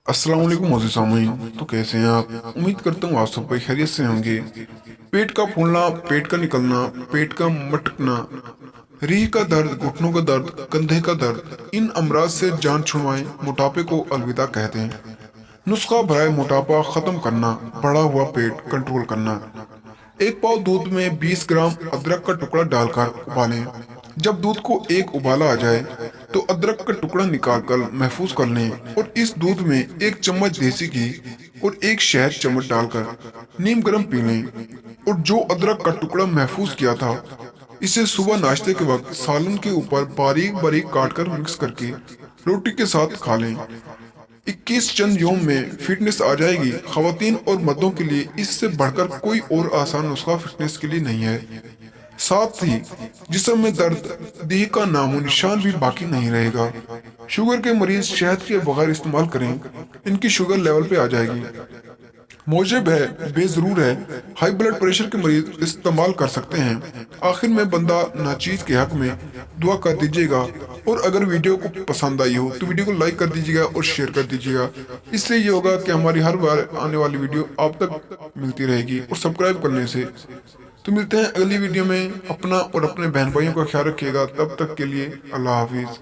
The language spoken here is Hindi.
अस्सलाम वालेकुम मोज़े सामीन। तो कैसे हैं आप? उम्मीद करता हूँ आप सब भाई खैरियत से होंगे। पेट का फूलना, पेट का निकलना, पेट का मटकना, रीढ़ का दर्द, घुटनों का दर्द, कंधे का दर्द, इन अमराज से जान छुड़वाएं, मोटापे को अलविदा कहते हैं। नुस्खा भराए मोटापा खत्म करना, बढ़ा हुआ पेट कंट्रोल करना। एक पाव दूध में 20 ग्राम अदरक का टुकड़ा डालकर उबालें। जब दूध को एक उबाला आ जाए तो अदरक का टुकड़ा निकालकर महफूज कर लें और इस दूध में एक चम्मच देसी घी और एक शहद चम्मच डालकर नीम गर्म पी लें। और जो अदरक का टुकड़ा महफूज किया था, इसे सुबह नाश्ते के वक्त सालन के ऊपर बारीक बारीक काट कर मिक्स करके रोटी के साथ खा लें। 21 चंद योम में फिटनेस आ जाएगी। खवातीन और मर्दों के लिए इससे बढ़कर कोई और आसान नुस्खा फिटनेस के लिए नहीं है। साथ ही जिस्म में दर्द, देह का नामो निशान भी बाकी नहीं रहेगा। शुगर के मरीज शहद के बगैर इस्तेमाल करें, इनकी शुगर लेवल पे आ जाएगी। मोजेब है, बेजरूर है। हाई ब्लड प्रेशर के मरीज इस्तेमाल कर सकते हैं। आखिर में बंदा नाचीज के हक में दुआ कर दीजिएगा। और अगर वीडियो को पसंद आई हो तो वीडियो को लाइक कर दीजिएगा और शेयर कर दीजिएगा। इससे ये होगा कि हमारी हर बार आने वाली वीडियो आप तक मिलती रहेगी। और सब्सक्राइब करने से तो मिलते हैं अगली वीडियो में। अपना और अपने बहन भाइयों का ख्याल रखिएगा। तब तक के लिए अल्लाह हाफिज।